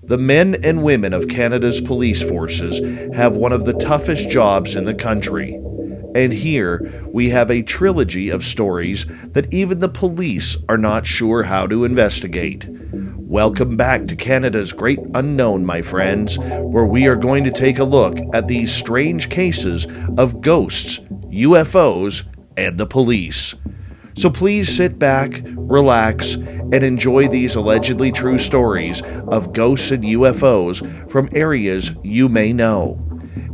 The men and women of Canada's police forces have one of the toughest jobs in the country. And here we have a trilogy of stories that even the police are not sure how to investigate. Welcome back to Canada's Great Unknown, my friends, where we are going to take a look at these strange cases of ghosts, UFOs, and the police. So please sit back, relax, and enjoy these allegedly true stories of ghosts and UFOs from areas you may know.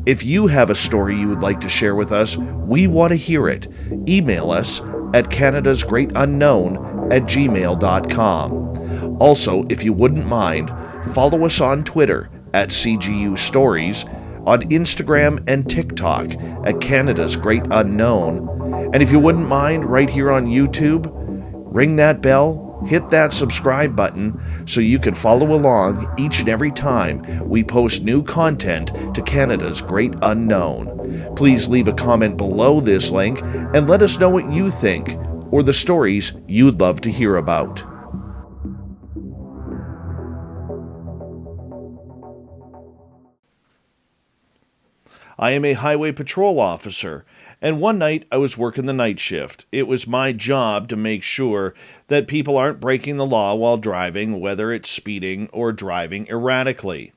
If you have a story you would like to share with us, we want to hear it. Email us at canadasgreatunknown@gmail.com. Also, if you wouldn't mind, follow us on Twitter at CGU Stories, on Instagram and TikTok at Canada's Great Unknown. And if you wouldn't mind, right here on YouTube, ring that bell, hit that subscribe button so you can follow along each and every time we post new content to Canada's Great Unknown. Please leave a comment below this link and let us know what you think or the stories you'd love to hear about. I am a highway patrol officer, and one night I was working the night shift. It was my job to make sure that people aren't breaking the law while driving, whether it's speeding or driving erratically.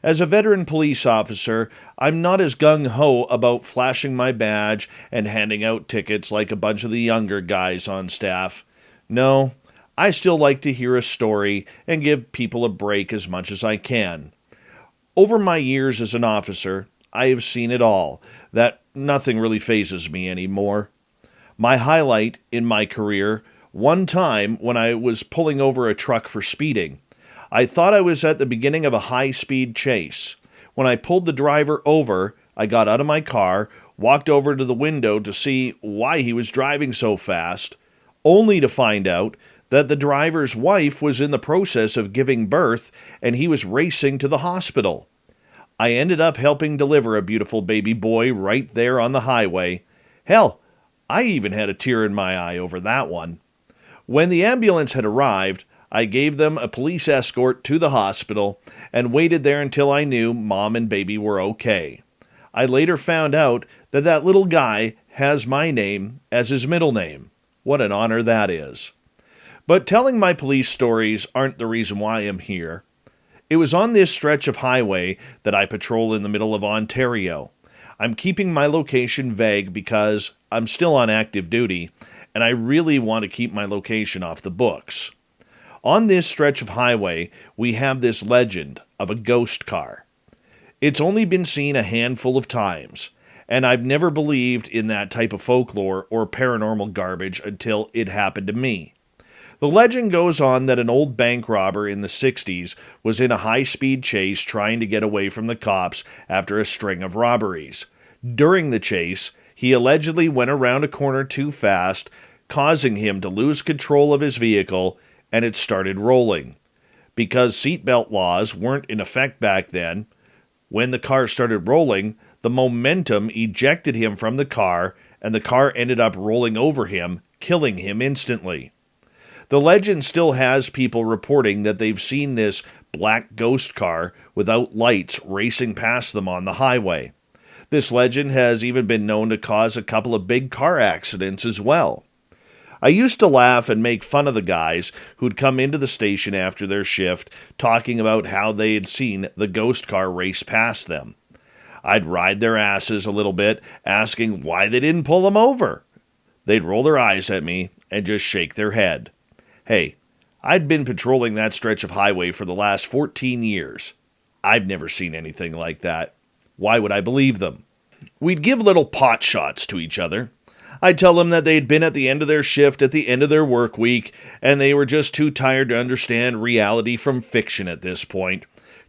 As a veteran police officer, I'm not as gung-ho about flashing my badge and handing out tickets like a bunch of the younger guys on staff. No, I still like to hear a story and give people a break as much as I can. Over my years as an officer, I have seen it all, that nothing really phases me anymore. My highlight in my career, one time when I was pulling over a truck for speeding. I thought I was at the beginning of a high-speed chase. When I pulled the driver over, I got out of my car, walked over to the window to see why he was driving so fast, only to find out that the driver's wife was in the process of giving birth and he was racing to the hospital. I ended up helping deliver a beautiful baby boy right there on the highway. Hell, I even had a tear in my eye over that one. When the ambulance had arrived, I gave them a police escort to the hospital and waited there until I knew mom and baby were okay. I later found out that that little guy has my name as his middle name. What an honor that is. But telling my police stories aren't the reason why I'm here. It was on this stretch of highway that I patrol in the middle of Ontario. I'm keeping my location vague because I'm still on active duty, and I really want to keep my location off the books. On this stretch of highway, we have this legend of a ghost car. It's only been seen a handful of times, and I've never believed in that type of folklore or paranormal garbage until it happened to me. The legend goes on that an old bank robber in the 60s was in a high-speed chase trying to get away from the cops after a string of robberies. During the chase, he allegedly went around a corner too fast, causing him to lose control of his vehicle, and it started rolling. Because seatbelt laws weren't in effect back then, when the car started rolling, the momentum ejected him from the car, and the car ended up rolling over him, killing him instantly. The legend still has people reporting that they've seen this black ghost car without lights racing past them on the highway. This legend has even been known to cause a couple of big car accidents as well. I used to laugh and make fun of the guys who'd come into the station after their shift talking about how they had seen the ghost car race past them. I'd ride their asses a little bit, asking why they didn't pull them over. They'd roll their eyes at me and just shake their head. Hey, I'd been patrolling that stretch of highway for the last 14 years. I've never seen anything like that. Why would I believe them? We'd give little pot shots to each other. I'd tell them that they'd been at the end of their shift at the end of their work week, and they were just too tired to understand reality from fiction at this point.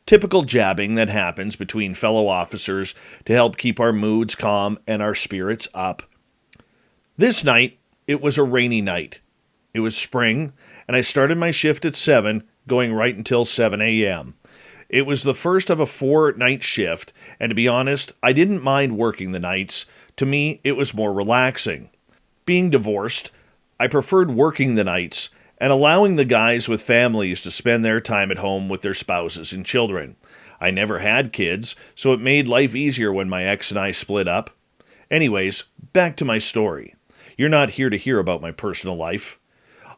Typical jabbing that happens between fellow officers to help keep our moods calm and our spirits up. This night, it was a rainy night. It was spring, and I started my shift at 7, going right until 7 a.m. It was the first of a 4-night shift, and to be honest, I didn't mind working the nights. To me, it was more relaxing. Being divorced, I preferred working the nights, and allowing the guys with families to spend their time at home with their spouses and children. I never had kids, so it made life easier when my ex and I split up. Anyways, back to my story. You're not here to hear about my personal life.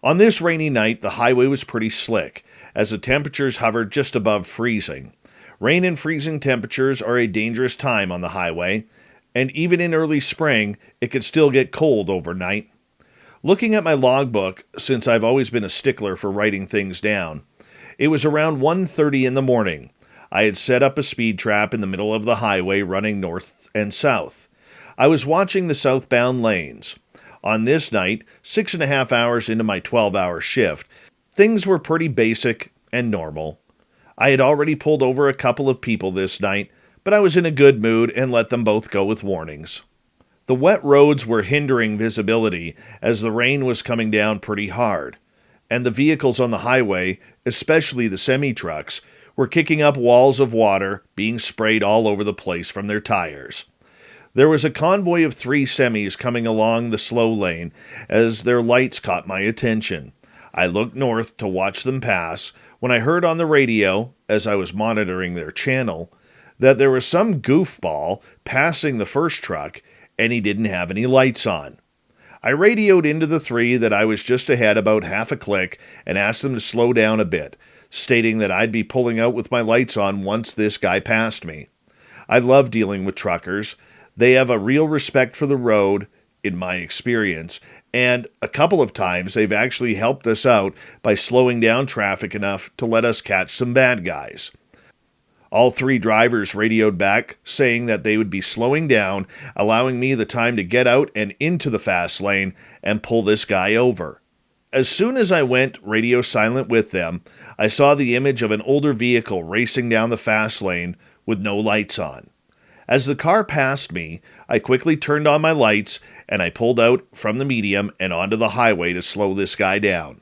On this rainy night, the highway was pretty slick, as the temperatures hovered just above freezing. Rain and freezing temperatures are a dangerous time on the highway, and even in early spring, it could still get cold overnight. Looking at my logbook, since I've always been a stickler for writing things down, it was around 1:30 in the morning. I had set up a speed trap in the middle of the highway running north and south. I was watching the southbound lanes. On this night, 6.5 hours into my 12-hour shift, things were pretty basic and normal. I had already pulled over a couple of people this night, but I was in a good mood and let them both go with warnings. The wet roads were hindering visibility as the rain was coming down pretty hard, and the vehicles on the highway, especially the semi-trucks, were kicking up walls of water being sprayed all over the place from their tires. There was a convoy of 3 semis coming along the slow lane as their lights caught my attention. I looked north to watch them pass when I heard on the radio, as I was monitoring their channel, that there was some goofball passing the first truck and he didn't have any lights on. I radioed into the 3 that I was just ahead about half a click and asked them to slow down a bit, stating that I'd be pulling out with my lights on once this guy passed me. I love dealing with truckers. They have a real respect for the road, in my experience, and a couple of times they've actually helped us out by slowing down traffic enough to let us catch some bad guys. All 3 drivers radioed back, saying that they would be slowing down, allowing me the time to get out and into the fast lane and pull this guy over. As soon as I went radio silent with them, I saw the image of an older vehicle racing down the fast lane with no lights on. As the car passed me, I quickly turned on my lights and I pulled out from the medium and onto the highway to slow this guy down.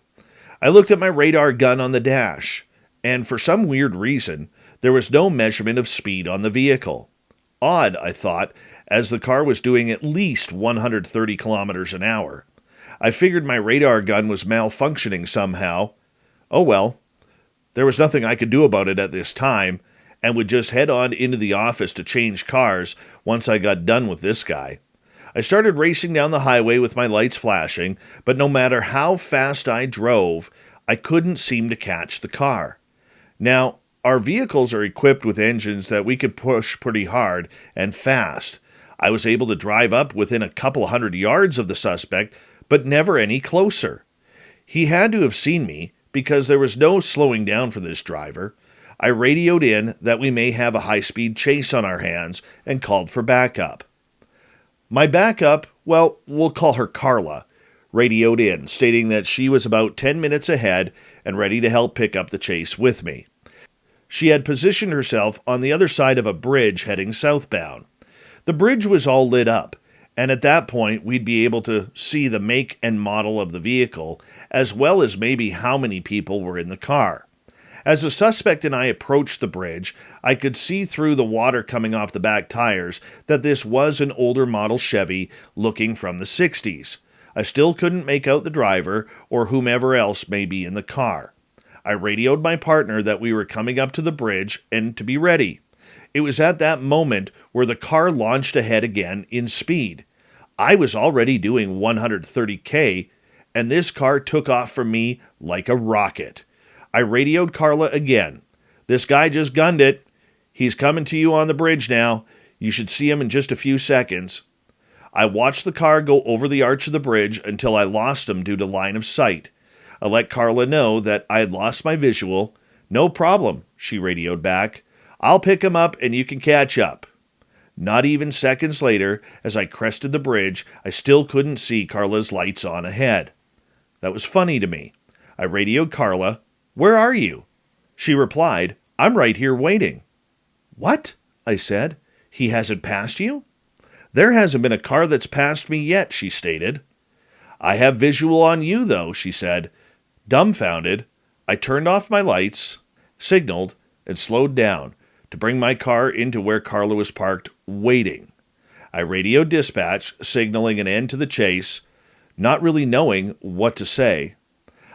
I looked at my radar gun on the dash, and for some weird reason, there was no measurement of speed on the vehicle. Odd, I thought, as the car was doing at least 130 kilometers an hour. I figured my radar gun was malfunctioning somehow. Oh well. There was nothing I could do about it at this time, and would just head on into the office to change cars once I got done with this guy. I started racing down the highway with my lights flashing, but no matter how fast I drove, I couldn't seem to catch the car. Now, our vehicles are equipped with engines that we could push pretty hard and fast. I was able to drive up within a couple hundred yards of the suspect, but never any closer. He had to have seen me, because there was no slowing down for this driver. I radioed in that we may have a high-speed chase on our hands and called for backup. My backup, well, we'll call her Carla, radioed in, stating that she was about 10 minutes ahead and ready to help pick up the chase with me. She had positioned herself on the other side of a bridge heading southbound. The bridge was all lit up, and at that point we'd be able to see the make and model of the vehicle, as well as maybe how many people were in the car. As the suspect and I approached the bridge, I could see through the water coming off the back tires that this was an older model Chevy looking from the 60s. I still couldn't make out the driver or whomever else may be in the car. I radioed my partner that we were coming up to the bridge and to be ready. It was at that moment where the car launched ahead again in speed. I was already doing 130K, and this car took off from me like a rocket. I radioed Carla again. This guy just gunned it. He's coming to you on the bridge now. You should see him in just a few seconds. I watched the car go over the arch of the bridge until I lost him due to line of sight. I let Carla know that I had lost my visual. No problem, she radioed back. I'll pick him up and you can catch up. Not even seconds later, as I crested the bridge, I still couldn't see Carla's lights on ahead. That was funny to me. I radioed Carla. Where are you? She replied, I'm right here waiting. What? I said. He hasn't passed you? There hasn't been a car that's passed me yet, she stated. I have visual on you, though, she said. Dumbfounded, I turned off my lights, signaled, and slowed down to bring my car into where Carla was parked, waiting. I radioed dispatch, signaling an end to the chase, not really knowing what to say.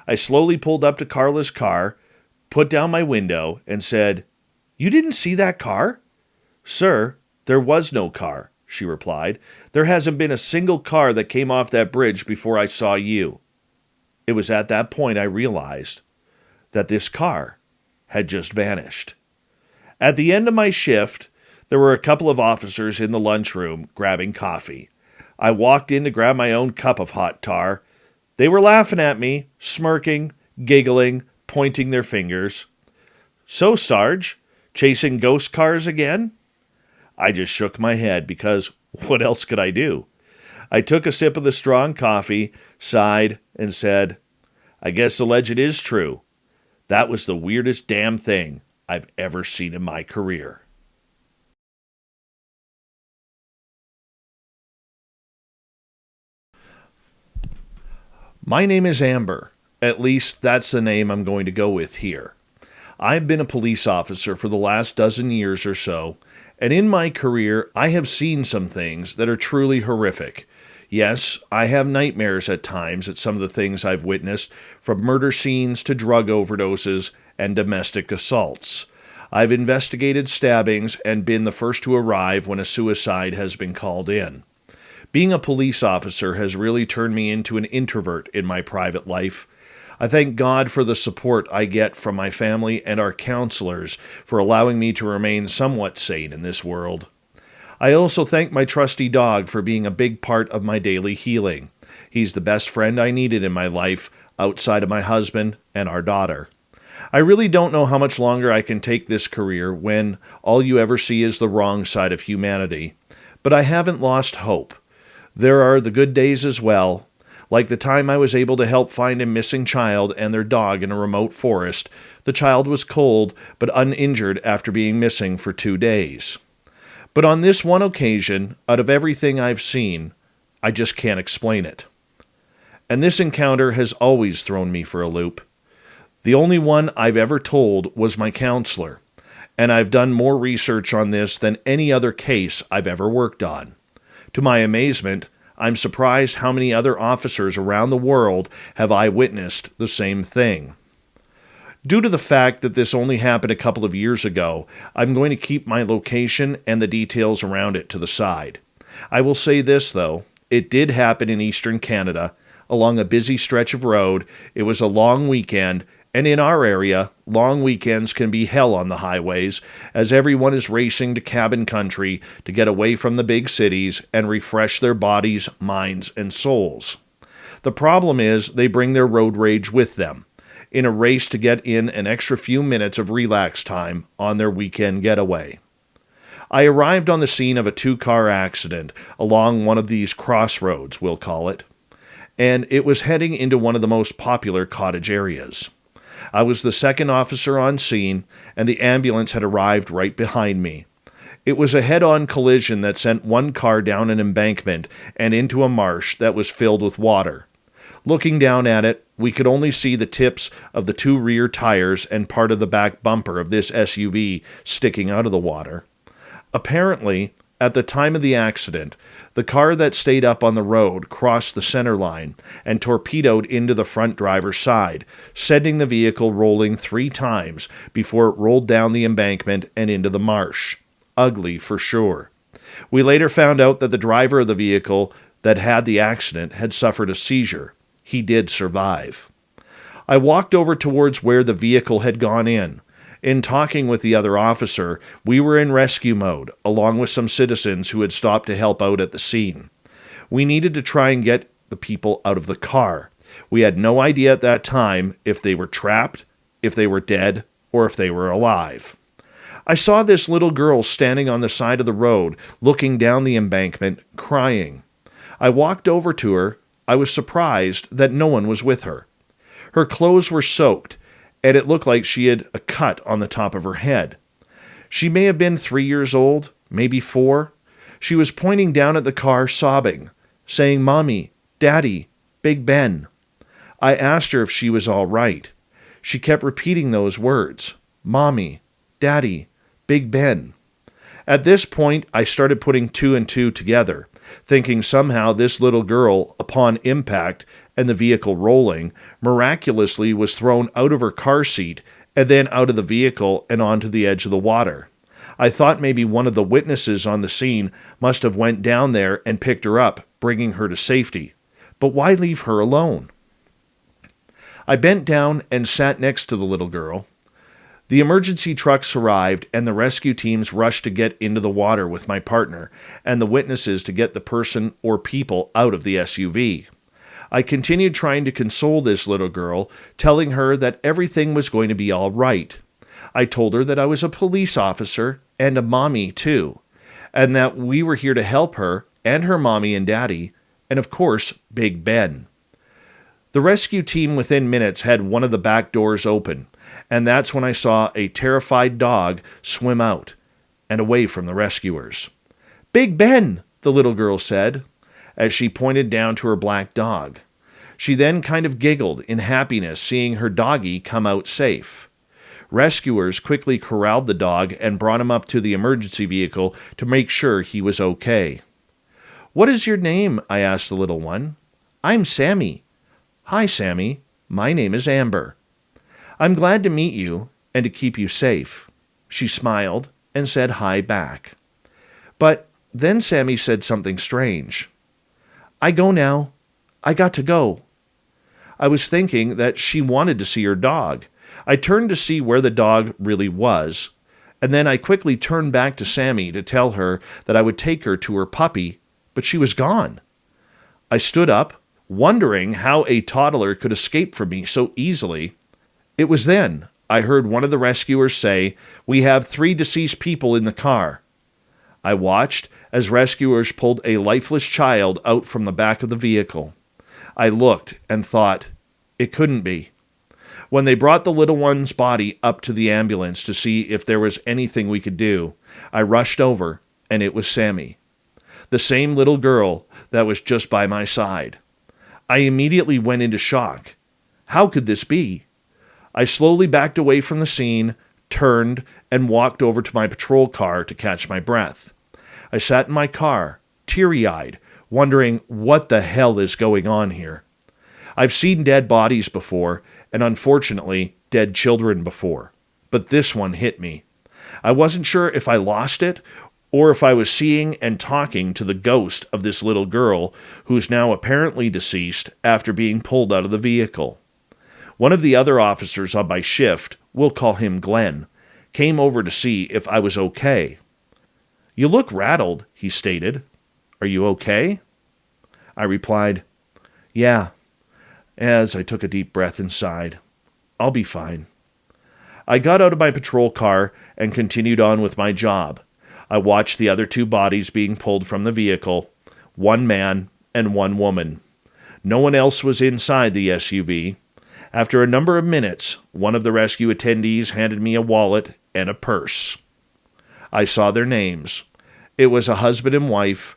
I slowly pulled up to Carla's car, put down my window, and said, "You didn't see that car?" "Sir, there was no car," she replied. "There hasn't been a single car that came off that bridge before I saw you." It was at that point I realized that this car had just vanished. At the end of my shift, there were a couple of officers in the lunchroom grabbing coffee. I walked in to grab my own cup of hot tar. They were laughing at me, smirking, giggling, pointing their fingers. "So, Sarge, chasing ghost cars again?" I just shook my head because what else could I do? I took a sip of the strong coffee, sighed, and said, "I guess the legend is true. That was the weirdest damn thing I've ever seen in my career." My name is Amber. At least that's the name I'm going to go with here. I've been a police officer for the last dozen years or so, and in my career I have seen some things that are truly horrific. Yes, I have nightmares at times at some of the things I've witnessed, from murder scenes to drug overdoses and domestic assaults. I've investigated stabbings and been the first to arrive when a suicide has been called in. Being a police officer has really turned me into an introvert in my private life. I thank God for the support I get from my family and our counselors for allowing me to remain somewhat sane in this world. I also thank my trusty dog for being a big part of my daily healing. He's the best friend I needed in my life, outside of my husband and our daughter. I really don't know how much longer I can take this career when all you ever see is the wrong side of humanity. But I haven't lost hope. There are the good days as well, like the time I was able to help find a missing child and their dog in a remote forest. The child was cold but uninjured after being missing for 2 days. But on this one occasion, out of everything I've seen, I just can't explain it. And this encounter has always thrown me for a loop. The only one I've ever told was my counselor, and I've done more research on this than any other case I've ever worked on. To my amazement, I'm surprised how many other officers around the world have eyewitnessed the same thing. Due to the fact that this only happened a couple of years ago, I'm going to keep my location and the details around it to the side. I will say this, though. It did happen in eastern Canada, along a busy stretch of road. It was a long weekend, and in our area, long weekends can be hell on the highways, as everyone is racing to cabin country to get away from the big cities and refresh their bodies, minds, and souls. The problem is they bring their road rage with them, in a race to get in an extra few minutes of relax time on their weekend getaway. I arrived on the scene of a 2-car accident along one of these crossroads, we'll call it, and it was heading into one of the most popular cottage areas. I was the second officer on scene, and the ambulance had arrived right behind me. It was a head-on collision that sent one car down an embankment and into a marsh that was filled with water. Looking down at it, we could only see the tips of the 2 rear tires and part of the back bumper of this SUV sticking out of the water. Apparently, at the time of the accident, the car that stayed up on the road crossed the center line and torpedoed into the front driver's side, sending the vehicle rolling 3 times before it rolled down the embankment and into the marsh. Ugly for sure. We later found out that the driver of the vehicle that had the accident had suffered a seizure. He did survive. I walked over towards where the vehicle had gone in. In talking with the other officer, we were in rescue mode, along with some citizens who had stopped to help out at the scene. We needed to try and get the people out of the car. We had no idea at that time if they were trapped, if they were dead, or if they were alive. I saw this little girl standing on the side of the road, looking down the embankment, crying. I walked over to her. I was surprised that no one was with her. Her clothes were soaked, and it looked like she had a cut on the top of her head. She may have been 3 years old, maybe 4. She was pointing down at the car, sobbing, saying, "Mommy, Daddy, Big Ben." I asked her if she was all right. She kept repeating those words, "Mommy, Daddy, Big Ben." At this point, I started putting 2 and 2 together, thinking somehow this little girl, upon impact, and the vehicle rolling, miraculously was thrown out of her car seat and then out of the vehicle and onto the edge of the water. I thought maybe one of the witnesses on the scene must have went down there and picked her up, bringing her to safety. But why leave her alone? I bent down and sat next to the little girl. The emergency trucks arrived, and the rescue teams rushed to get into the water with my partner and the witnesses to get the person or people out of the SUV. I continued trying to console this little girl, telling her that everything was going to be all right. I told her that I was a police officer and a mommy too, and that we were here to help her and her mommy and daddy, and of course, Big Ben. The rescue team within minutes had one of the back doors open, and that's when I saw a terrified dog swim out and away from the rescuers. "Big Ben," the little girl said, as she pointed down to her black dog. She then kind of giggled in happiness seeing her doggie come out safe. Rescuers quickly corralled the dog and brought him up to the emergency vehicle to make sure he was okay. "What is your name?" I asked the little one. "I'm Sammy." "Hi, Sammy. My name is Amber." "I'm glad to meet you and to keep you safe." She smiled and said hi back. But then Sammy said something strange. "I go now. I got to go." I was thinking that she wanted to see her dog. I turned to see where the dog really was, and then I quickly turned back to Sammy to tell her that I would take her to her puppy, but she was gone. I stood up, wondering how a toddler could escape from me so easily. It was then I heard one of the rescuers say, "We have 3 deceased people in the car." I watched as rescuers pulled a lifeless child out from the back of the vehicle. I looked and thought, it couldn't be. When they brought the little one's body up to the ambulance to see if there was anything we could do, I rushed over, and it was Sammy, the same little girl that was just by my side. I immediately went into shock. How could this be? I slowly backed away from the scene, turned, and walked over to my patrol car to catch my breath. I sat in my car, teary-eyed, wondering what the hell is going on here. I've seen dead bodies before, and unfortunately, dead children before. But this one hit me. I wasn't sure if I lost it, or if I was seeing and talking to the ghost of this little girl who's now apparently deceased after being pulled out of the vehicle. One of the other officers on my shift, we'll call him Glenn, came over to see if I was okay. "You look rattled," he stated. "Are you okay?" I replied, "Yeah," as I took a deep breath and sighed. "I'll be fine." I got out of my patrol car and continued on with my job. I watched the other 2 bodies being pulled from the vehicle, 1 man and 1 woman. No one else was inside the SUV. After a number of minutes, one of the rescue attendees handed me a wallet and a purse. I saw their names. It was a husband and wife.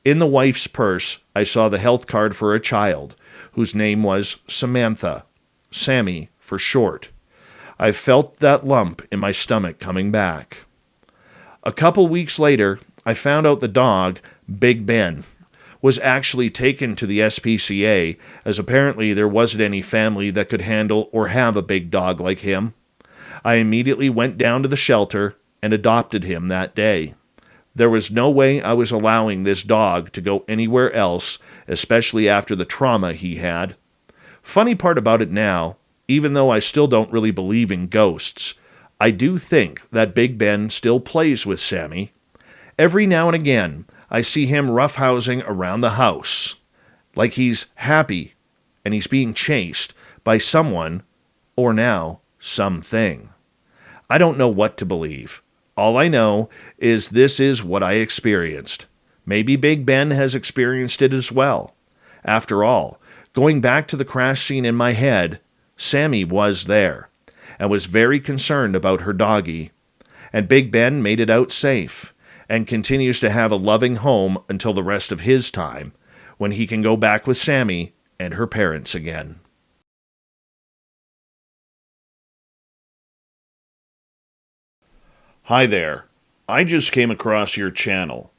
In the wife's purse, I saw the health card for a child, whose name was Samantha, Sammy for short. I felt that lump in my stomach coming back. A couple weeks later, I found out the dog, Big Ben, was actually taken to the SPCA, as apparently there wasn't any family that could handle or have a big dog like him. I immediately went down to the shelter and adopted him that day. There was no way I was allowing this dog to go anywhere else, especially after the trauma he had. Funny part about it now, even though I still don't really believe in ghosts, I do think that Big Ben still plays with Sammy. Every now and again, I see him roughhousing around the house, like he's happy and he's being chased by someone, or now, something. I don't know what to believe. All I know is this is what I experienced. Maybe Big Ben has experienced it as well. After all, going back to the crash scene in my head, Sammy was there and was very concerned about her doggie. And Big Ben made it out safe and continues to have a loving home until the rest of his time, when he can go back with Sammy and her parents again. Hi there. I just came across your channel.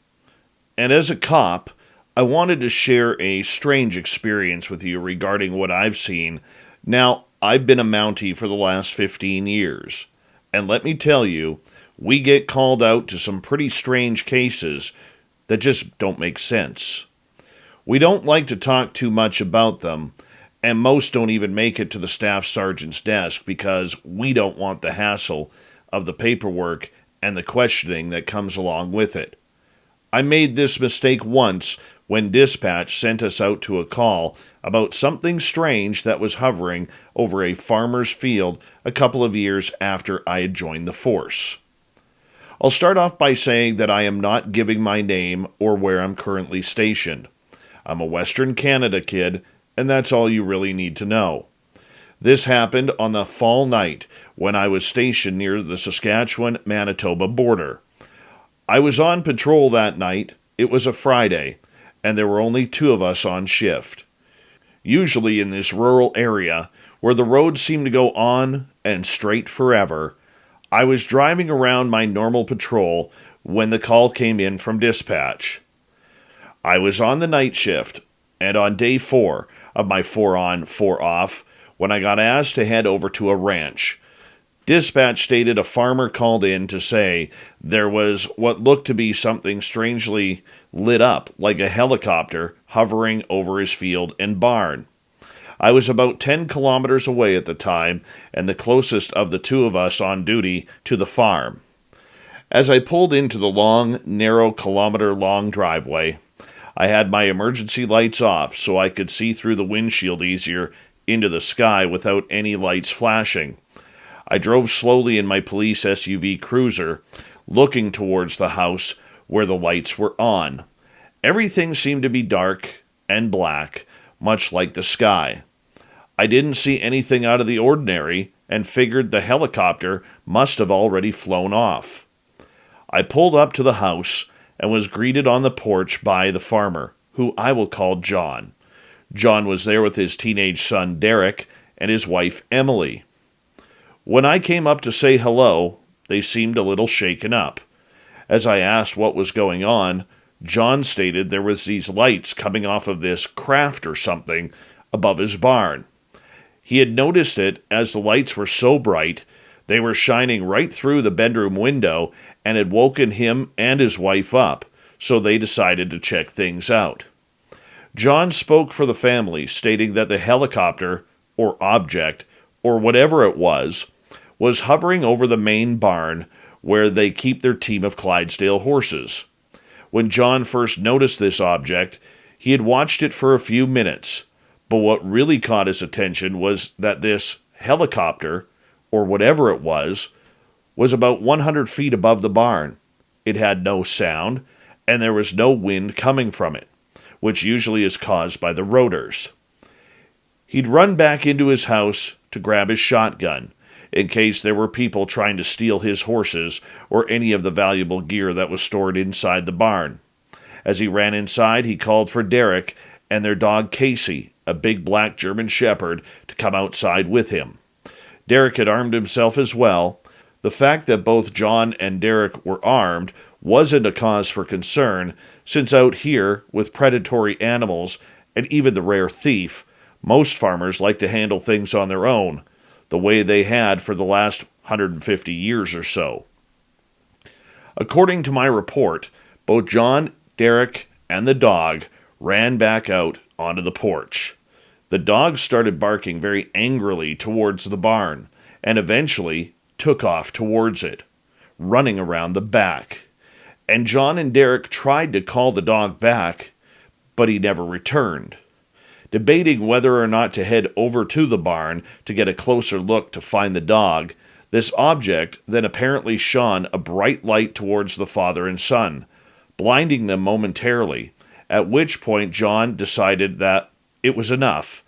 And as a cop, I wanted to share a strange experience with you regarding what I've seen. Now, I've been a Mountie for the last 15 years, and let me tell you, we get called out to some pretty strange cases that just don't make sense. We don't like to talk too much about them, and most don't even make it to the staff sergeant's desk because we don't want the hassle of the paperwork and the questioning that comes along with it. I made this mistake once when dispatch sent us out to a call about something strange that was hovering over a farmer's field a couple of years after I had joined the force. I'll start off by saying that I am not giving my name or where I'm currently stationed. I'm a Western Canada kid, and that's all you really need to know. This happened on the fall night when I was stationed near the Saskatchewan-Manitoba border. I was on patrol that night. It was a Friday, and there were only 2 of us on shift. Usually in this rural area, where the roads seem to go on and straight forever, I was driving around my normal patrol when the call came in from dispatch. I was on the night shift, and on day 4 of my 4 on, 4 off, when I got asked to head over to a ranch. Dispatch stated a farmer called in to say there was what looked to be something strangely lit up, like a helicopter, hovering over his field and barn. I was about 10 kilometers away at the time, and the closest of the 2 of us on duty to the farm. As I pulled into the long, narrow, kilometer-long driveway, I had my emergency lights off so I could see through the windshield easier into the sky without any lights flashing. I drove slowly in my police SUV cruiser, looking towards the house where the lights were on. Everything seemed to be dark and black, much like the sky. I didn't see anything out of the ordinary and figured the helicopter must have already flown off. I pulled up to the house and was greeted on the porch by the farmer, who I will call John. John was there with his teenage son Derek and his wife Emily. When I came up to say hello, they seemed a little shaken up. As I asked what was going on, John stated there was these lights coming off of this craft or something above his barn. He had noticed it as the lights were so bright, they were shining right through the bedroom window and had woken him and his wife up, so they decided to check things out. John spoke for the family, stating that the helicopter, or object, or whatever it was hovering over the main barn where they keep their team of Clydesdale horses. When John first noticed this object, he had watched it for a few minutes, but what really caught his attention was that this helicopter, or whatever it was about 100 feet above the barn. It had no sound, and there was no wind coming from it, which usually is caused by the rotors. He'd run back into his house to grab his shotgun, in case there were people trying to steal his horses or any of the valuable gear that was stored inside the barn. As he ran inside, he called for Derek and their dog Casey, a big black German shepherd, to come outside with him. Derek had armed himself as well. The fact that both John and Derek were armed wasn't a cause for concern, since out here, with predatory animals and even the rare thief, most farmers like to handle things on their own, the way they had for the last 150 years or so. According to my report, both John, Derek, and the dog ran back out onto the porch. The dog started barking very angrily towards the barn, and eventually took off towards it, running around the back. And John and Derek tried to call the dog back, but he never returned. Debating whether or not to head over to the barn to get a closer look to find the dog, this object then apparently shone a bright light towards the father and son, blinding them momentarily, at which point John decided that it was enough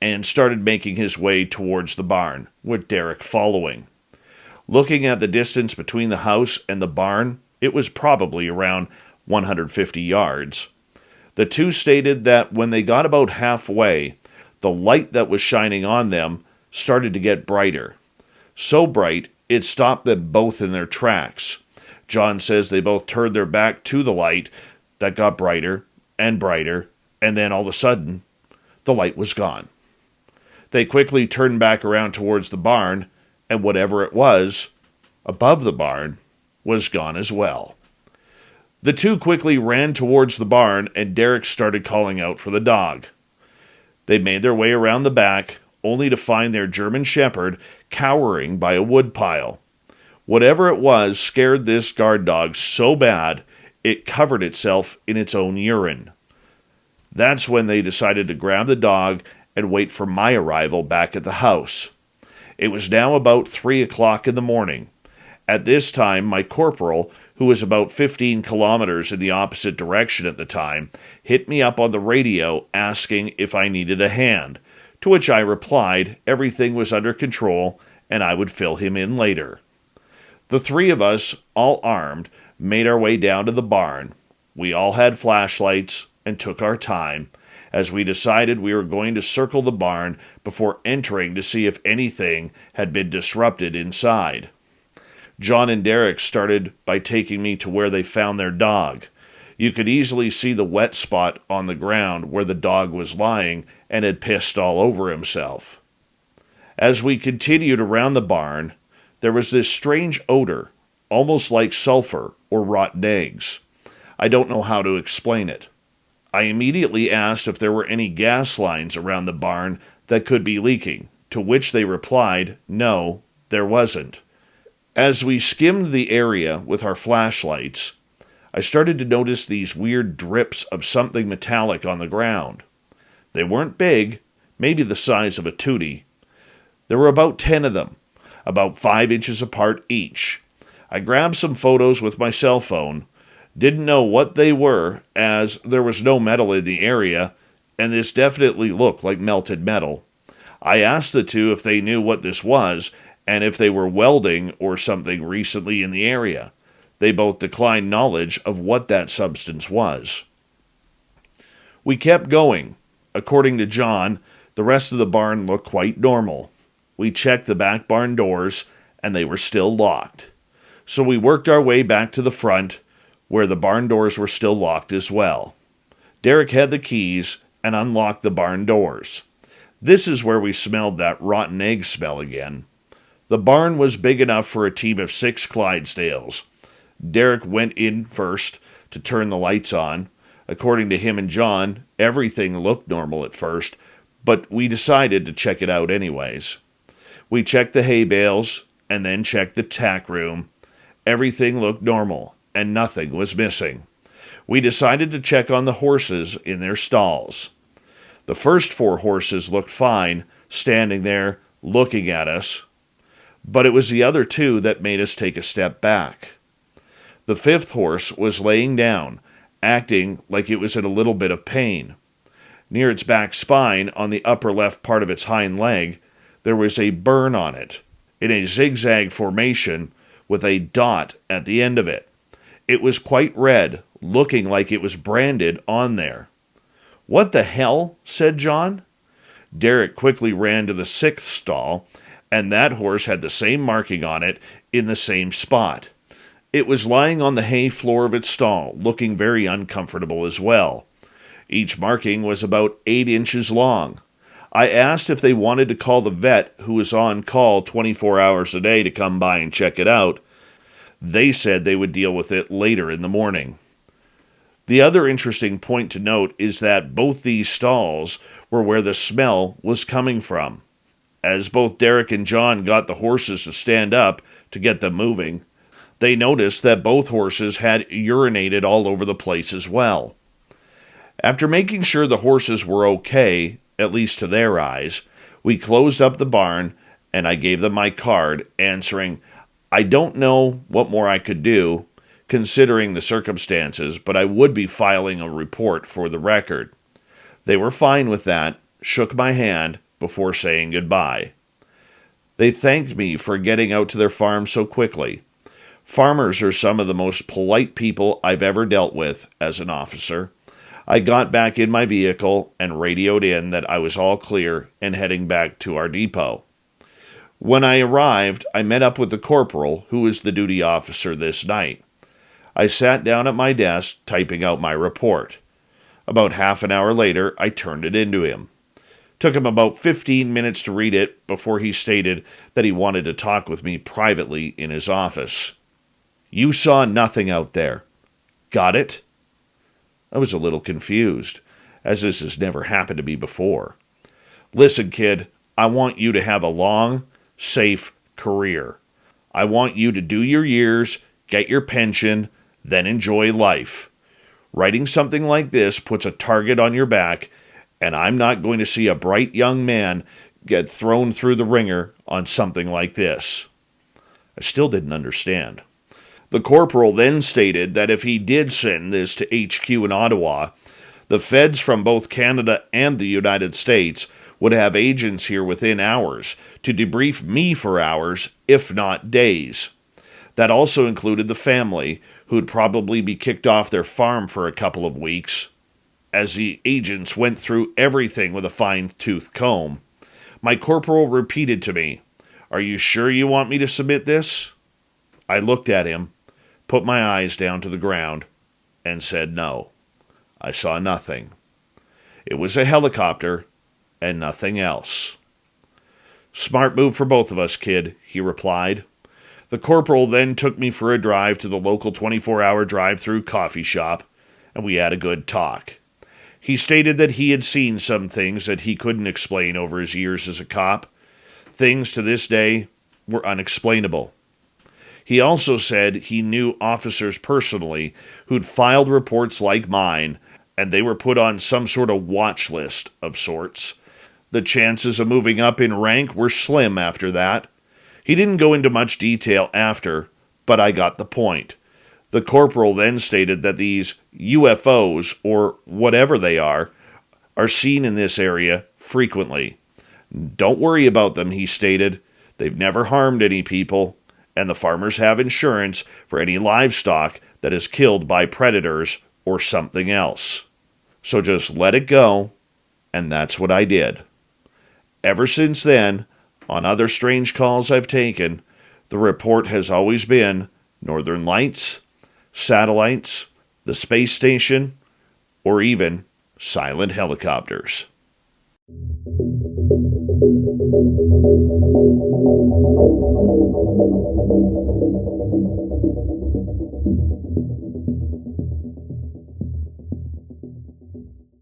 and started making his way towards the barn, with Derek following. Looking at the distance between the house and the barn, it was probably around 150 yards. The 2 stated that when they got about halfway, the light that was shining on them started to get brighter. So bright, it stopped them both in their tracks. John says they both turned their back to the light that got brighter, and brighter, and then all of a sudden, the light was gone. They quickly turned back around towards the barn, and whatever it was above the barn was gone as well. The two quickly ran towards the barn, and Derek started calling out for the dog. They made their way around the back, only to find their German Shepherd cowering by a woodpile. Whatever it was scared this guard dog so bad, it covered itself in its own urine. That's when they decided to grab the dog and wait for my arrival back at the house. It was now about 3 o'clock in the morning. At this time, my corporal, who was about 15 kilometers in the opposite direction at the time, hit me up on the radio asking if I needed a hand, to which I replied everything was under control and I would fill him in later. The three of us, all armed, made our way down to the barn. We all had flashlights and took our time, as we decided we were going to circle the barn before entering to see if anything had been disrupted inside. John and Derek started by taking me to where they found their dog. You could easily see the wet spot on the ground where the dog was lying and had pissed all over himself. As we continued around the barn, there was this strange odor, almost like sulfur or rotten eggs. I don't know how to explain it. I immediately asked if there were any gas lines around the barn that could be leaking, to which they replied, no, there wasn't. As we skimmed the area with our flashlights, I started to notice these weird drips of something metallic on the ground. They weren't big, maybe the size of a tootie. There were about 10 of them, about 5 inches apart each. I grabbed some photos with my cell phone. Didn't know what they were, as there was no metal in the area, and this definitely looked like melted metal. I asked the two if they knew what this was, and if they were welding or something recently in the area. They both declined knowledge of what that substance was. We kept going. According to John, the rest of the barn looked quite normal. We checked the back barn doors, and they were still locked. So we worked our way back to the front, where the barn doors were still locked as well. Derek had the keys and unlocked the barn doors. This is where we smelled that rotten egg smell again. The barn was big enough for a team of 6 Clydesdales. Derek went in first to turn the lights on. According to him and John, everything looked normal at first, but we decided to check it out anyways. We checked the hay bales and then checked the tack room. Everything looked normal, and nothing was missing. We decided to check on the horses in their stalls. The first 4 horses looked fine, standing there, looking at us, but it was the other 2 that made us take a step back. The 5th horse was laying down, acting like it was in a little bit of pain. Near its back spine, on the upper left part of its hind leg, there was a burn on it, in a zigzag formation, with a dot at the end of it. It was quite red, looking like it was branded on there. "What the hell?" said John. Derek quickly ran to the 6th stall, and that horse had the same marking on it in the same spot. It was lying on the hay floor of its stall, looking very uncomfortable as well. Each marking was about 8 inches long. I asked if they wanted to call the vet who was on call 24 hours a day to come by and check it out. They said they would deal with it later in the morning. The other interesting point to note is that both these stalls were where the smell was coming from. As both Derek and John got the horses to stand up to get them moving, they noticed that both horses had urinated all over the place as well. After making sure the horses were okay, at least to their eyes, we closed up the barn, and I gave them my card, answering, "I don't know what more I could do, considering the circumstances, but I would be filing a report for the record." They were fine with that, shook my hand before saying goodbye. They thanked me for getting out to their farm so quickly. Farmers are some of the most polite people I've ever dealt with as an officer. I got back in my vehicle and radioed in that I was all clear and heading back to our depot. When I arrived, I met up with the corporal, who was the duty officer this night. I sat down at my desk, typing out my report. About half an hour later, I turned it into him. Took him about 15 minutes to read it before he stated that he wanted to talk with me privately in his office. You saw nothing out there. Got it? I was a little confused, as this has never happened to me before. Listen, kid, I want you to have a long, safe career. I want you to do your years, get your pension, then enjoy life. Writing something like this puts a target on your back, and I'm not going to see a bright young man get thrown through the ringer on something like this. I still didn't understand. The corporal then stated that if he did send this to HQ in Ottawa, the feds from both Canada and the United States would have agents here within hours to debrief me for hours, if not days. That also included the family, who'd probably be kicked off their farm for a couple of weeks, as the agents went through everything with a fine-tooth comb. My corporal repeated to me, "Are you sure you want me to submit this?" I looked at him, put my eyes down to the ground, and said no. I saw nothing. It was a helicopter and nothing else. Smart move for both of us, kid, he replied. The corporal then took me for a drive to the local 24-hour drive-through coffee shop, and we had a good talk. He stated that he had seen some things that he couldn't explain over his years as a cop. Things to this day were unexplainable. He also said he knew officers personally who'd filed reports like mine, and they were put on some sort of watch list of sorts. The chances of moving up in rank were slim after that. He didn't go into much detail after, but I got the point. The corporal then stated that these UFOs, or whatever they are seen in this area frequently. Don't worry about them, he stated. They've never harmed any people, and the farmers have insurance for any livestock that is killed by predators or something else. So just let it go, and that's what I did. Ever since then, on other strange calls I've taken, the report has always been Northern Lights, satellites, the space station, or even silent helicopters.